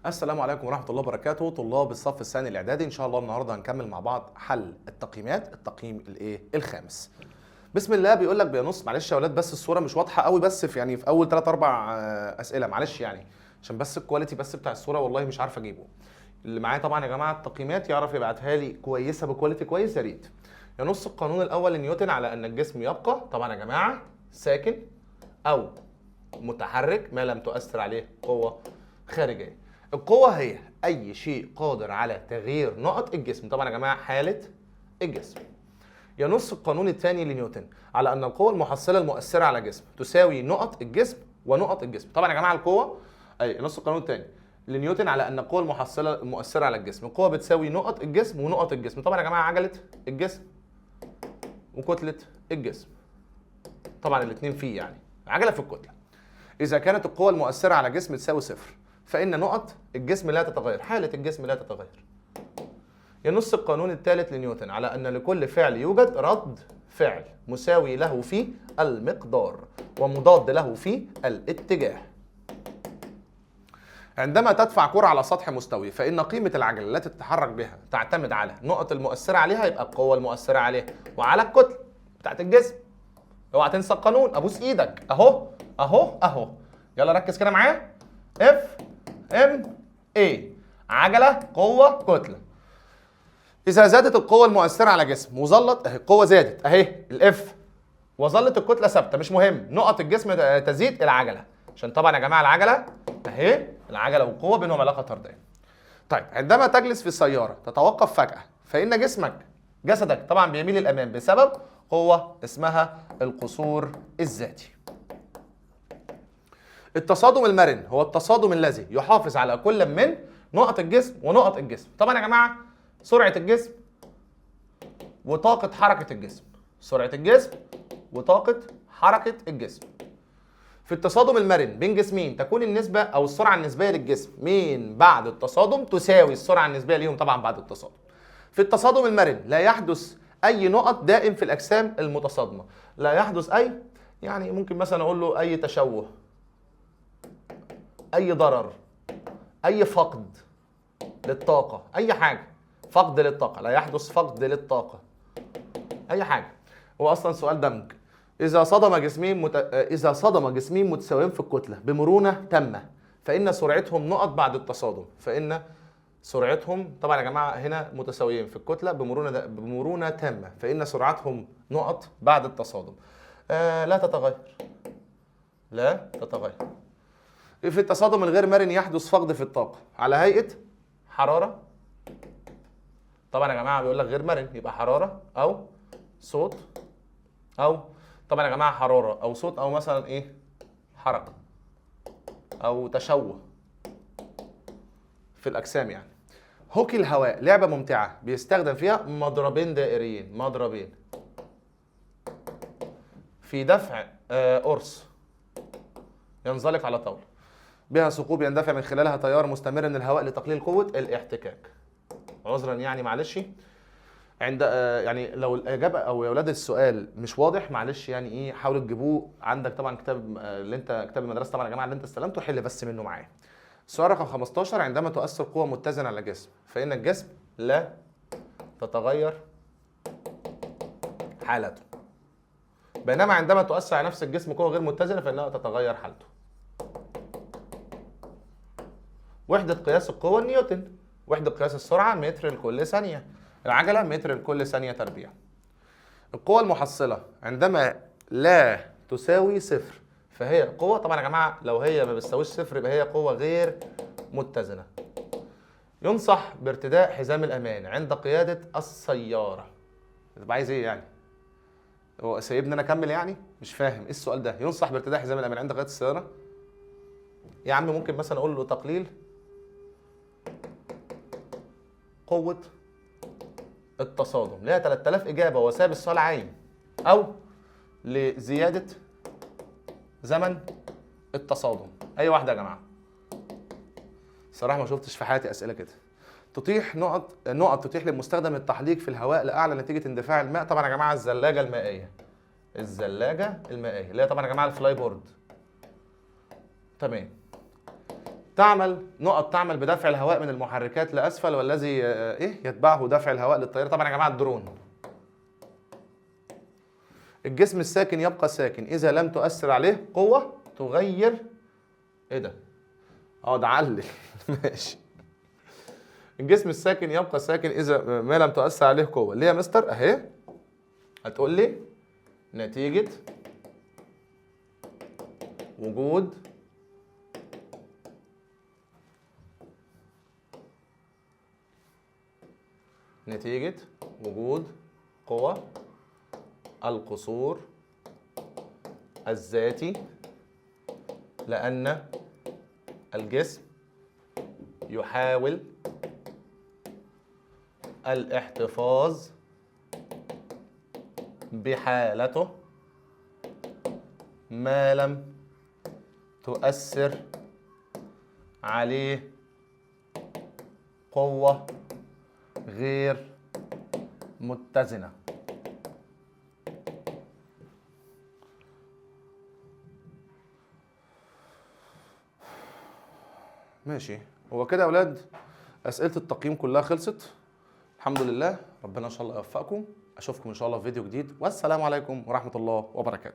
السلام عليكم ورحمة الله وبركاته. طلاب الصف الثاني الإعدادي، إن شاء الله النهارده هنكمل مع بعض حل التقييمات، التقييم الخامس. بسم الله. بيقول لك بينص، معلش يا أولاد بس الصورة مش واضحة قوي، بس في أول 3 4 أسئلة، معلش عشان بس الكواليتي بتاع الصورة والله مش عارف أجيبه. اللي معايا طبعا يا جماعة التقييمات يعرف يبعتها لي كويسة بكواليتي كويس يا ريت. ينص القانون الأول لنيوتن على أن الجسم يبقى طبعا يا جماعة ساكن أو متحرك ما لم تؤثر عليه قوة خارجية. القوة هي أي شيء قادر على تغيير نقط الجسم، طبعا يا جماعة حالة الجسم. ينص القانون الثاني لنيوتن على أن القوة المحصلة المؤثرة على الجسم تساوي نقط الجسم ونقط الجسم. طبعا يا جماعة القوة ينص القانون الثاني لنيوتن على أن القوة المحصلة المؤثرة على الجسم، القوة بتساوي نقط الجسم ونقط الجسم. طبعا يا جماعة عجلة الجسم وكتلة الجسم، طبعا الاثنين فيه عجلة في الكتلة. إذا كانت القوة المؤثرة على الجسم تساوي صفر فإن نقط الجسم لا تتغير، حالة الجسم لا تتغير. ينص القانون الثالث لنيوتن على أن لكل فعل يوجد رد فعل مساوي له في المقدار ومضاد له في الاتجاه. عندما تدفع كرة على سطح مستوي فإن قيمة العجلة التي تتحرك بها تعتمد على النقط المؤثرة عليها، يبقى القوة المؤثرة عليها وعلى الكتلة بتاعت الجسم. اوعى تنسى القانون، ابوس ايدك اهو اهو اهو. يلا ركز كده معايا. اف ام اي، عجله قوه كتله. اذا زادت القوه المؤثره على جسم وظلت اهي القوه زادت اهي الاف وظلت الكتله ثابته، مش مهم نقط الجسم تزيد العجله، عشان طبعا يا جماعه العجله اهي العجله والقوه بينهم علاقه طرديه. طيب عندما تجلس في السياره تتوقف فجاه فان جسدك طبعا بيميل للامام بسبب قوة اسمها القصور الذاتي. التصادم المرن هو التصادم الذي يحافظ على كل من نقط الجسم ونقط الجسم. طبعا يا جماعة سرعة الجسم وطاقة حركة الجسم، سرعة الجسم وطاقة حركة الجسم. في التصادم المرن بين جسمين تكون النسبة أو السرعة النسبية للجسم من بعد التصادم تساوي السرعة النسبية ليهم طبعا بعد التصادم. في التصادم المرن لا يحدث أي نقط دائم في الأجسام المتصادمة، لا يحدث أي ممكن مثلا أقول له أي تشوه، أي ضرر، أي فقد للطاقة، أي حاجة فقد للطاقة، لا يحدث فقد للطاقة أي حاجة. هو أصلا سؤال دمج. إذا صدم جسمين متساويين في الكتلة بمرونة تامة فإن سرعتهم نقط بعد التصادم، فإن سرعتهم طبعا يا جماعه هنا متساويين في الكتله بمرونه تامه فان سرعتهم نقط بعد التصادم لا تتغير، لا تتغير. في التصادم الغير مرن يحدث فقد في الطاقه على هيئه حراره. طبعا يا جماعه بيقول لك غير مرن يبقى حراره او صوت، او طبعا يا جماعه حراره او صوت او مثلا حركه او تشوه في الاجسام هوكي الهواء لعبة ممتعة بيستخدم فيها مضربين دائريين، مضربين في دفع قرص ينزلق على طاولة بها ثقوب يندفع من خلالها تيار مستمر من الهواء لتقليل قوة الاحتكاك. عذرا معلش عند لو الإجابة أو يا ولاد السؤال مش واضح معلش حاولوا تجيبوه عندك طبعا كتاب كتاب المدرسة طبعا يا جماعة اللي أنت استلمته، حل بس منه معايا. السؤال رقم 15. عندما تؤثر قوة متزنة على الجسم فإن الجسم لا تتغير حالته، بينما عندما تؤثر على نفس الجسم قوة غير متزنة فإنها تتغير حالته. وحدة قياس القوة نيوتن. وحدة قياس السرعة متر لكل ثانية. العجلة متر لكل ثانية تربيع. القوة المحصلة عندما لا تساوي صفر فهي قوة طبعا يا جماعة لو هي ما بتساويش صفر يبقى هي قوة غير متزنة. ينصح بارتداء حزام الأمان عند قيادة السيارة. تبقى عايز ايه هو سايبني انا اكمل مش فاهم ايه السؤال ده. ينصح بارتداء حزام الأمان عند قيادة السيارة يا عم ممكن مثلا اقول له تقليل قوة التصادم، ليها 3000 إجابة وساب السؤال عايم، أو لزيادة زمن التصادم. أي واحدة يا جماعة. صراحة ما شفتش في حياتي أسئلة كده. تتيح نقط تتيح للمستخدم التحليق في الهواء لأعلى نتيجة اندفاع الماء. طبعا يا جماعة الزلاجة المائية، الزلاجة المائية اللي هي طبعا يا جماعة الفلاي بورد. تمام. تعمل بدفع الهواء من المحركات لاسفل، والذي يتبعه دفع الهواء للطياره. طبعا يا جماعه الدرون. الجسم الساكن يبقى ساكن اذا لم تؤثر عليه قوه تغير. ايه ده؟ ده علل. ماشي. الجسم الساكن يبقى ساكن اذا ما لم تؤثر عليه قوه. ليه يا مستر؟ اهي هتقول لي نتيجه وجود قوى القصور الذاتي، لأن الجسم يحاول الاحتفاظ بحالته ما لم تؤثر عليه قوة غير متزنة. ماشي. هو كده يا اولاد اسئله التقييم كلها خلصت الحمد لله. ربنا ان شاء الله يوفقكم. اشوفكم ان شاء الله في فيديو جديد، والسلام عليكم ورحمه الله وبركاته.